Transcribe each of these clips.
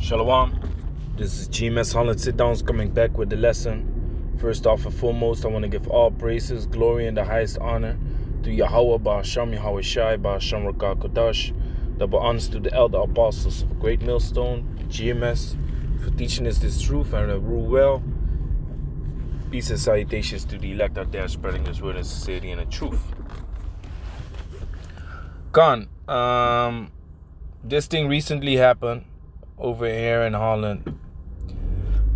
Shalom. This is GMS Holland Sit Downs coming back with the lesson. First off and foremost, I want to give all praises, glory, and the highest honor to Yahweh, Ba'asham, Yahweh Shai, Ba'asham Rakah Kodash. Double honors to the elder apostles of Great Millstone, GMS, for teaching us this truth and rule well. Peace and salutations to the elect out there spreading this word in sincerity and the truth. This thing recently happened over here in Holland.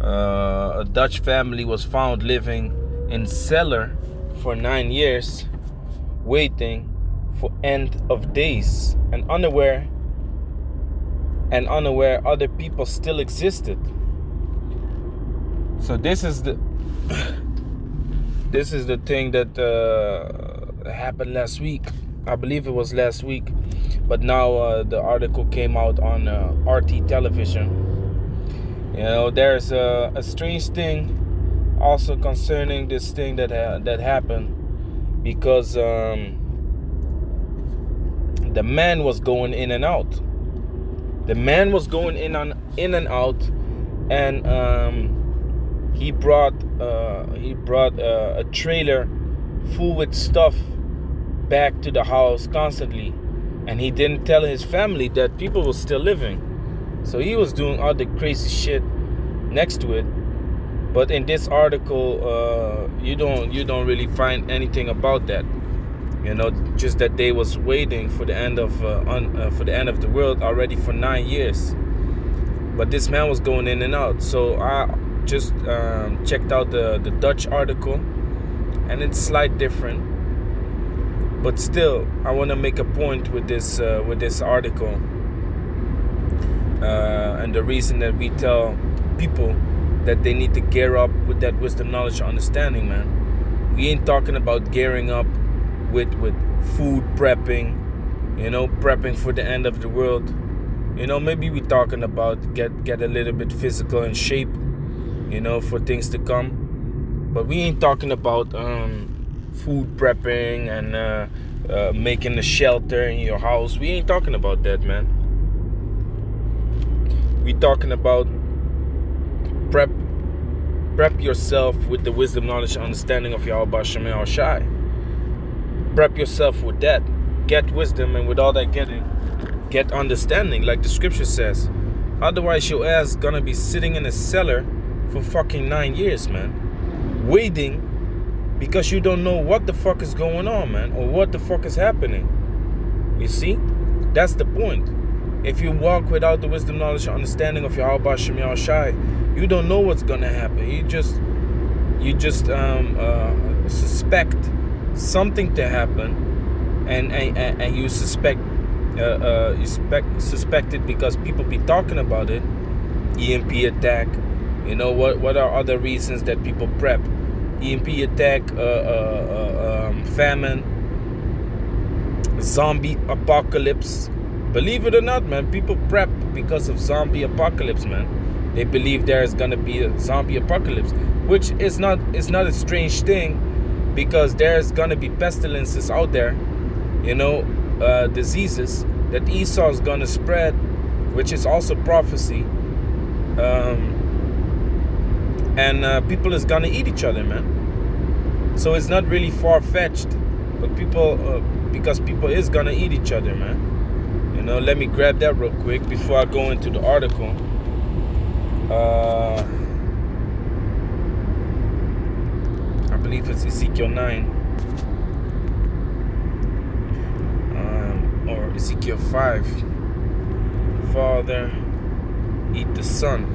A Dutch family was found living in cellar for 9 years, waiting for end of days, and unaware other people still existed. So this is the thing that happened last week. I believe it was last week, but now the article came out on RT television. You know, there's a strange thing also concerning this thing that happened, because the man was going in and out. The man was going in and out, and he brought a trailer full with stuff back to the house constantly, and he didn't tell his family that people were still living. So he was doing all the crazy shit next to it. But in this article, you don't really find anything about that. You know, just that they was waiting for the end of the world already for 9 years. But this man was going in and out. So I just checked out the Dutch article, and it's slightly different. But still, I want to make a point with this article, and the reason that we tell people that they need to gear up with that wisdom, knowledge, and understanding, man. We ain't talking about gearing up with food prepping, you know, prepping for the end of the world. You know, maybe we talking about get a little bit physical in shape, you know, for things to come. But we ain't talking about food prepping and making a shelter in your house. We ain't talking about that, man. We talking about prep yourself with the wisdom, knowledge, and understanding of Yahweh Ba'asham Yahweh Shai. Prep yourself with that. Get wisdom, and with all that getting, get understanding, like the scripture says. Otherwise, your ass gonna be sitting in a cellar for fucking 9 years, man, waiting, because you don't know what the fuck is going on, man, or what the fuck is happening. You see? That's the point. If you walk without the wisdom, knowledge, and understanding of Yahweh Ba'asham Yahweh Shai, you don't know what's gonna happen. You just suspect something to happen, and you suspect it because people be talking about it. EMP attack. You know what are other reasons that people prep? EMP attack, famine, zombie apocalypse. Believe it or not, man, people prep because of zombie apocalypse, man. They believe there is gonna be a zombie apocalypse, which is not a strange thing, because there's gonna be pestilences out there, you know, diseases that Esau is gonna spread, which is also prophecy. And people is gonna eat each other, man. So it's not really far-fetched, but because people is gonna eat each other, man. You know, let me grab that real quick before I go into the article. I believe it's Ezekiel 9, or Ezekiel 5. Father, eat the son.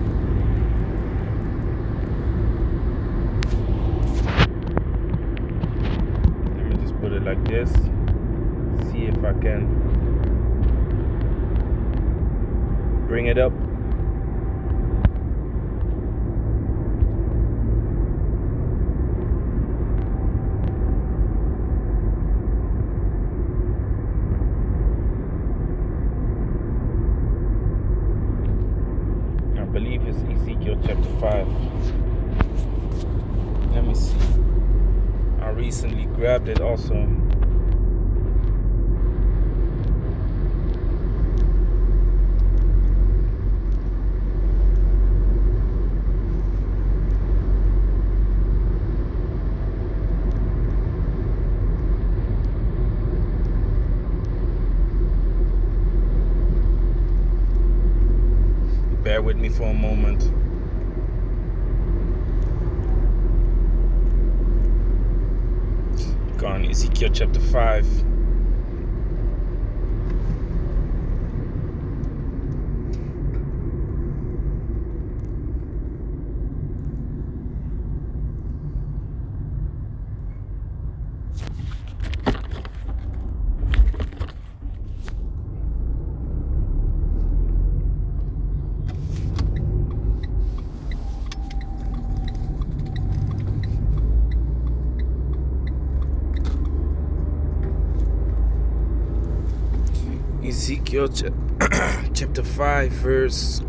Let me just put it like this. See if I can bring it up. I believe it's Ezekiel chapter 5. Let me see. I recently grabbed it also. Bear with me for a moment. Go on, Ezekiel chapter 5. Ezekiel chapter 5 verse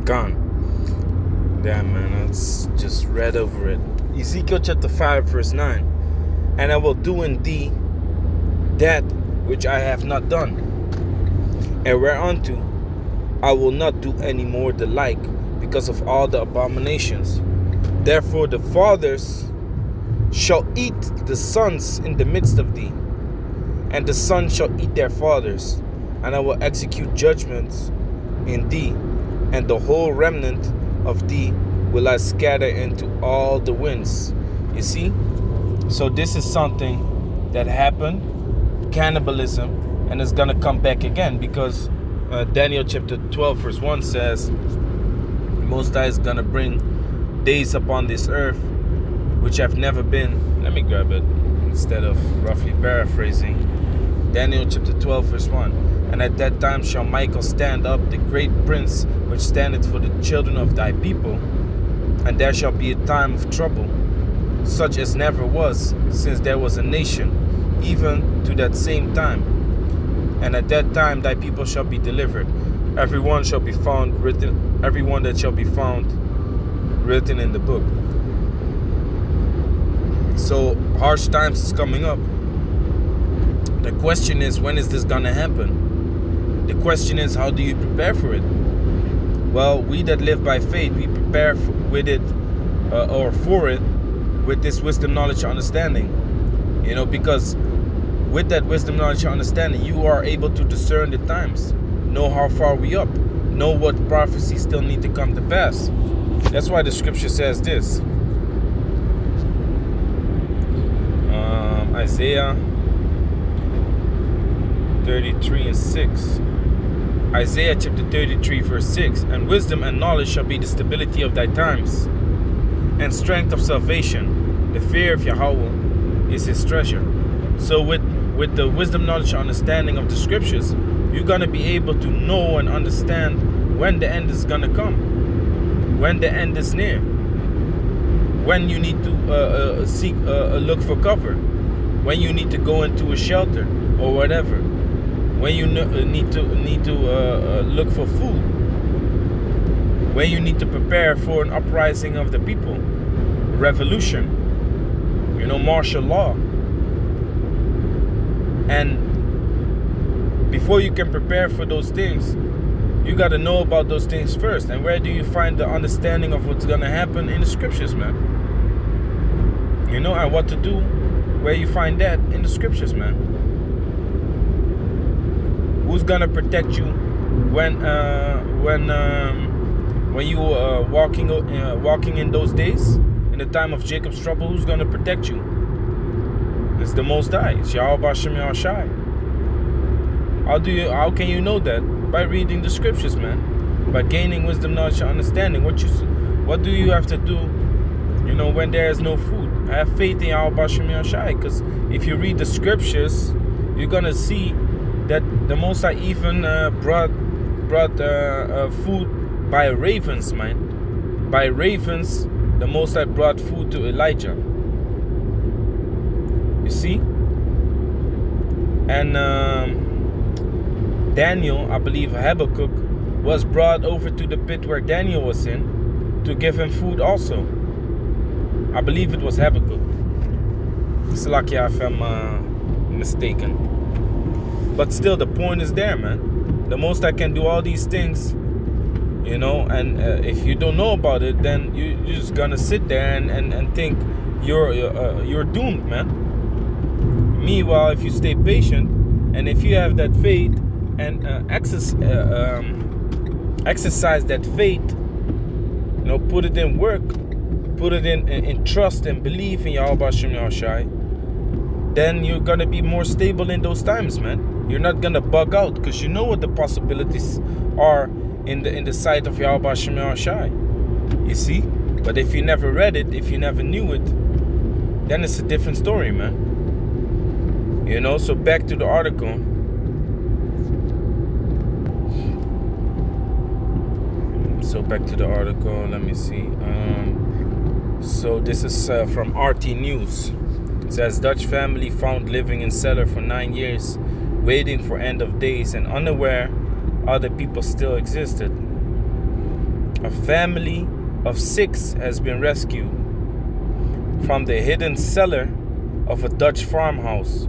gone. Damn, man, I just read over it. Ezekiel chapter 5 verse 9. And I will do in thee that which I have not done, and whereunto I will not do any more the like, because of all the abominations. Therefore the fathers shall eat the sons in the midst of thee, and the sons shall eat their fathers, and I will execute judgments in thee, and the whole remnant of thee will I scatter into all the winds. You see? So this is something that happened, cannibalism, and it's gonna come back again, because Daniel chapter 12 verse 1 says Most High is gonna bring days upon this earth which have never been. Let me grab it instead of roughly paraphrasing. Daniel chapter 12 verse 1. And at that time shall Michael stand up, the great prince, which standeth for the children of thy people, and there shall be a time of trouble, such as never was since there was a nation, even to that same time. And at that time thy people shall be delivered. Everyone shall be found written, everyone that shall be found written in the book. So harsh times is coming up. The question is, when is this gonna happen? The question is, how do you prepare for it? Well, we that live by faith, we prepare with it or for it with this wisdom, knowledge, understanding. You know, because with that wisdom, knowledge, understanding, you are able to discern the times, know how far we up, know what prophecies still need to come to pass. That's why the scripture says this. Isaiah 33 and 6. Isaiah chapter 33 verse 6. And wisdom and knowledge shall be the stability of thy times, and strength of salvation. The fear of Yahweh is his treasure. So with the wisdom, knowledge, understanding of the scriptures, you're going to be able to know and understand when the end is going to come, when the end is near, when you need to seek look for cover, when you need to go into a shelter or whatever, when you need to look for food, when you need to prepare for an uprising of the people, revolution, you know, martial law. And before you can prepare for those things, you got to know about those things first. And where do you find the understanding of what's going to happen? In the scriptures, man. You know, and what to do, where you find that? In the scriptures, man. Who's going to protect you when you walking in those days, in the time of Jacob's trouble? Who's going to protect you? It's the Most High. It's Yahweh Bashem Yahshai. How can you know that? By reading the scriptures, man. By gaining wisdom, knowledge, and understanding. What do you have to do, you know, when there is no food? Have faith in Yahweh Bashem Yahshai. Because if you read the scriptures, you're gonna see that the Most High even brought food by ravens, man. By ravens, the Most High brought food to Elijah. You see? And Daniel, I believe Habakkuk, was brought over to the pit where Daniel was in to give him food also. I believe it was Habakkuk. Salakia if I'm mistaken. But still, the point is there, man. The Most High can do all these things you know. And if you don't know about it, then you're just gonna sit there and think you're doomed, man. Meanwhile, if you stay patient and if you have that faith and exercise that faith, you know, put it in work, put it in trust and belief in Yahweh Hashem Yahushai, then you're gonna be more stable in those times, man. You're not gonna bug out because you know what the possibilities are in the sight of Yahweh Hashem Yahushai. You see? But if you never read it, if you never knew it, then it's a different story, man. You know, so back to the article. Let me see. So this is from RT News. It says Dutch family found living in cellar for 9 years, waiting for end of days and unaware other people still existed. A family of 6 has been rescued from the hidden cellar of a Dutch farmhouse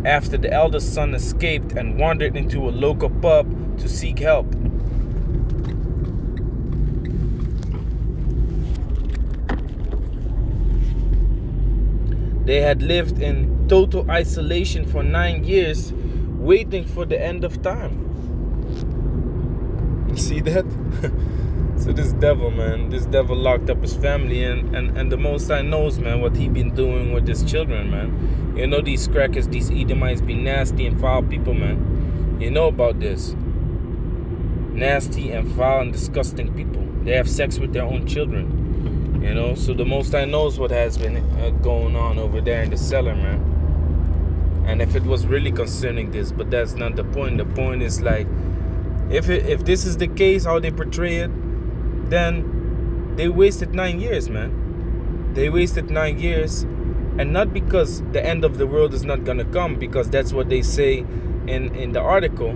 after the eldest son escaped and wandered into a local pub to seek help. They had lived in total isolation for 9 years, waiting for the end of time. You see that? So this devil locked up his family, and the Most High knows, man, what he been doing with his children, man. You know, these crackers, these Edomites be nasty and foul people, man. You know about this. Nasty and foul and disgusting people. They have sex with their own children. You know, so the Most High knows what has been going on over there in the cellar, man. And if it was really concerning this, but that's not the point. The point is, like, if this is the case, how they portray it, then they wasted 9 years, man. They wasted 9 years, and not because the end of the world is not gonna come, because that's what they say in the article.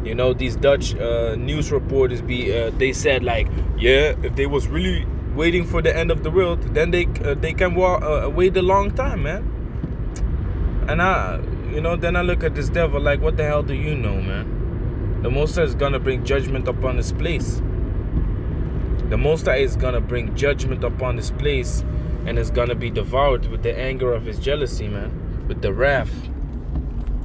You know, these Dutch news reporters they said, like, yeah, if they was really waiting for the end of the world, then they can wait a long time, man. And then I look at this devil like, what the hell do you know, man? The Most High is gonna bring judgment upon this place. The Most High is gonna bring judgment upon this place, and it's gonna be devoured with the anger of his jealousy, man, with the wrath.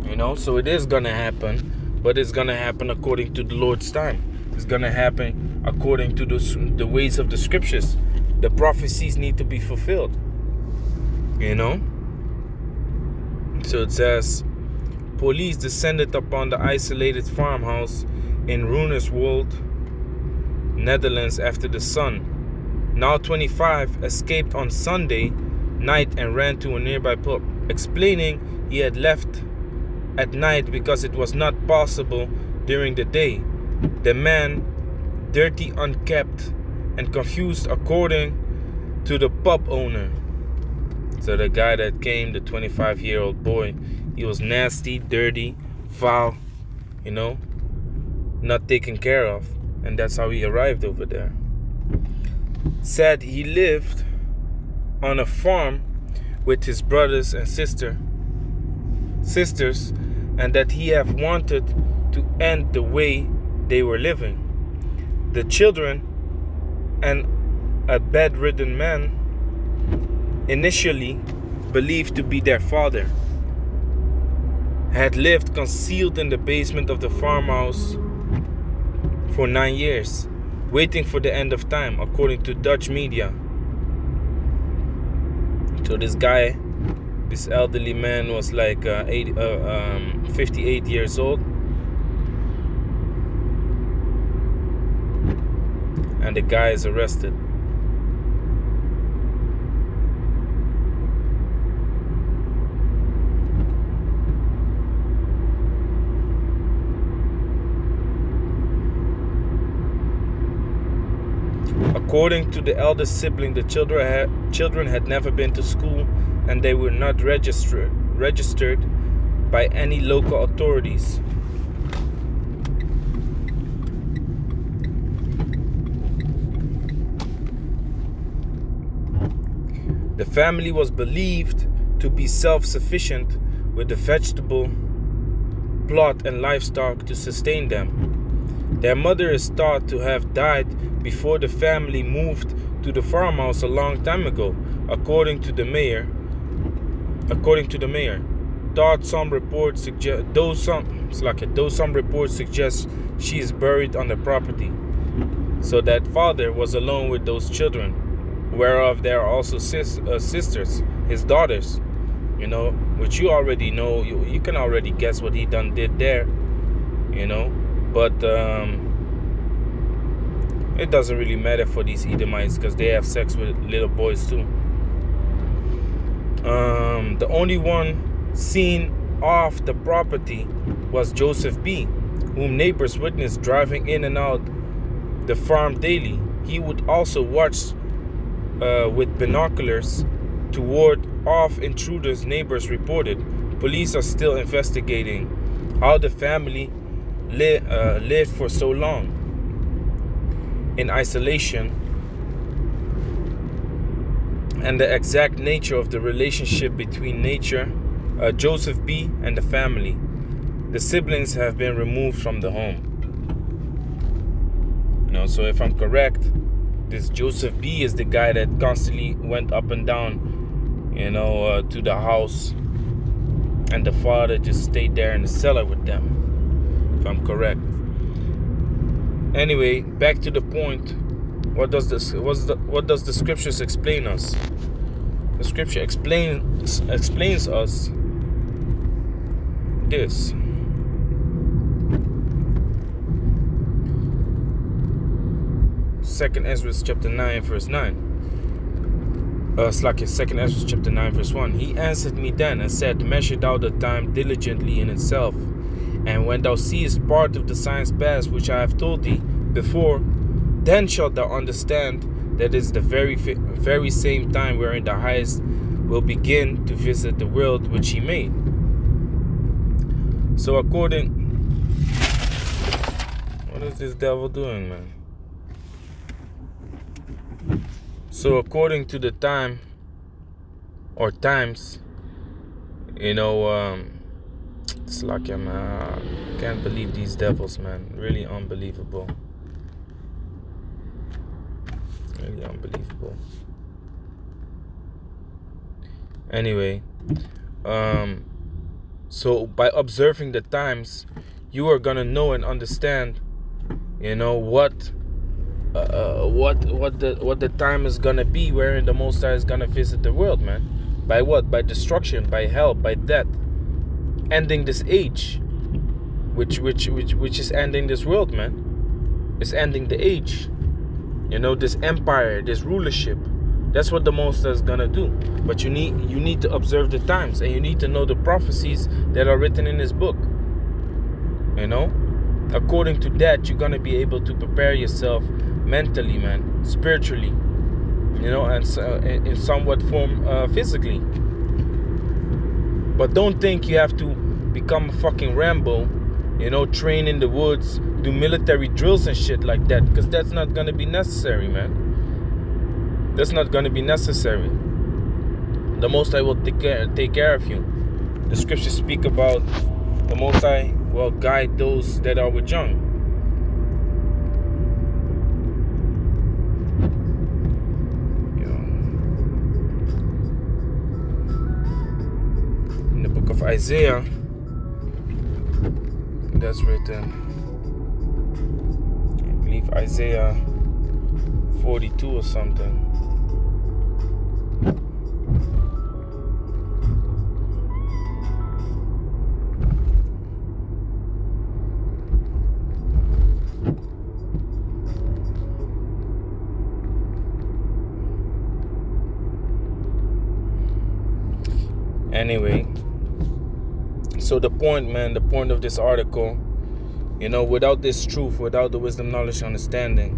You know, so it is gonna happen, but it's gonna happen according to the Lord's time. It's gonna happen according to the ways of the scriptures. The prophecies need to be fulfilled. You know? So it says, police descended upon the isolated farmhouse in Runerswold, Netherlands after the son, now 25, escaped on Sunday night and ran to a nearby pub, explaining he had left at night because it was not possible during the day. The man, dirty, unkempt, and confused according to the pub owner. So the guy that came, the 25-year-old boy, he was nasty, dirty, foul, you know, not taken care of. And that's how he arrived over there. Said he lived on a farm with his brothers and sisters, and that he have wanted to end the way they were living. The children and a bedridden man, initially believed to be their father, had lived concealed in the basement of the farmhouse for 9 years, waiting for the end of time, according to Dutch media. So this guy, this elderly man, was like 58 years old, and the guy is arrested. According to the eldest sibling, the children had never been to school, and they were not registered by any local authorities. The family was believed to be self-sufficient with the vegetable plot and livestock to sustain them. Their mother is thought to have died before the family moved to the farmhouse a long time ago, according to the mayor. Though some reports suggest she is buried on the property. So that father was alone with those children, whereof there are also sisters, his daughters, which you already know. You can already guess what he did there, but it doesn't really matter for these Edomites because they have sex with little boys too. The only one seen off the property was Joseph B., whom neighbors witnessed driving in and out the farm daily. He would also watch with binoculars to ward off intruders, neighbors reported. Police are still investigating how the family lived for so long in isolation and the exact nature of the relationship between Joseph B. and the family. The siblings have been removed from the home. So if I'm correct, this Joseph B. is the guy that constantly went up and down, to the house, and the father just stayed there in the cellar with them, if I'm correct. Anyway, back to the point. What does the scriptures explain us? The scripture explains us this. Second Ezra chapter 9 verse 9. Second Ezra chapter 9 verse 1. He answered me then and said, measure thou the time diligently in itself, and when thou seest part of the signs past which I have told thee before, then shalt thou understand that is the very same time wherein the highest will begin to visit the world which he made. So what is this devil doing, man? So according to the time or times, it's like I can't believe these devils, man. Really unbelievable. Really unbelievable. Anyway, so by observing the times, you are gonna know and understand, what the time is gonna be, wherein the Most High is gonna visit the world, man. By what? By destruction, by hell, by death, ending this age, which is ending this world, man. It's ending the age. This empire, this rulership. That's what the Most High is gonna do. But you need to observe the times, and you need to know the prophecies that are written in His book. According to that, you're gonna be able to prepare yourself mentally, man, spiritually, and in somewhat form physically. But don't think you have to become a fucking Rambo, train in the woods, do military drills and shit like that, because that's not gonna be necessary, man. That's not gonna be necessary. The Most High will take care of you. The scriptures speak about the Most High will guide those that are with young. In the book of Isaiah, that's written, I believe Isaiah 42 or something. Anyway, so the point of this article, without this truth, without the wisdom, knowledge, understanding,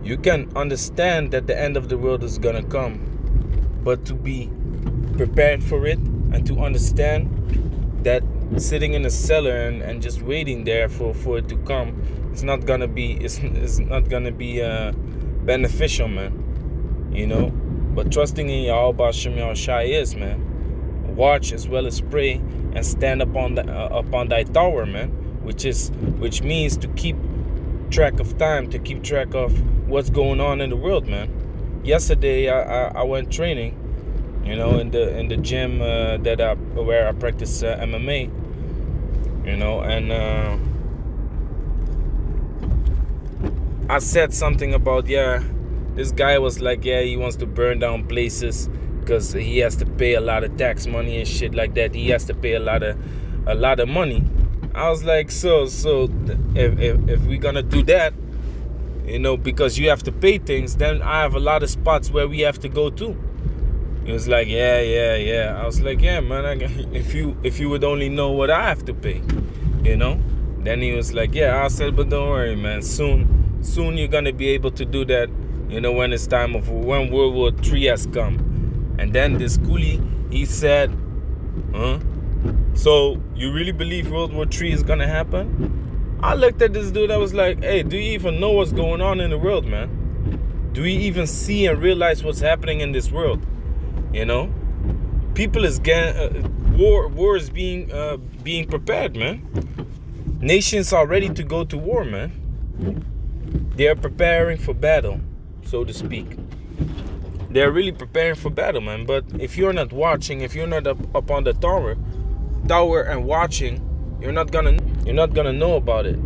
you can understand that the end of the world is gonna come, but to be prepared for it and to understand that sitting in a cellar and just waiting there for it to come, it's not gonna be beneficial, man. But trusting in Yahweh Shem Shai is, man. Watch as well as pray, and stand upon thy tower, man. which means to keep track of time, to keep track of what's going on in the world, man. Yesterday I went training, in the gym where I practice MMA, and I said something about, this guy was like, he wants to burn down places because he has to pay a lot of tax money and shit like that. He has to pay a lot of money. I was like, so if we're gonna do that, because you have to pay things, then I have a lot of spots where we have to go to. He was like, yeah. I was like, yeah, man. If you would only know what I have to pay, Then he was like, yeah. I said, but don't worry, man. Soon you're gonna be able to do that. When it's time when World War III has come. And then this coolie, he said, huh? So you really believe World War III is gonna happen? I looked at this dude. I was like, hey, do you even know what's going on in the world, man? Do you even see and realize what's happening in this world? People is getting war is being prepared, man. Nations are ready to go to war, man. They are preparing for battle, so to speak. They're really preparing for battle, man. But if you're not watching, if you're not up on the tower and watching, you're not gonna know about it.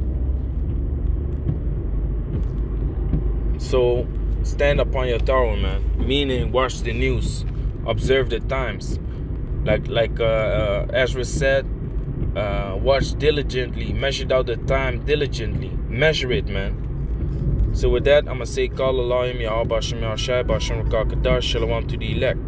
So stand up on your tower, man. Meaning, watch the news, observe the times. Like Ezra said, watch diligently, measure out the time diligently, measure it, man. So with that, I'm gonna say, Call Allah, Yahweh, Bashem, Yahshai, Bashem, Rakakadar, Shalom to the elect.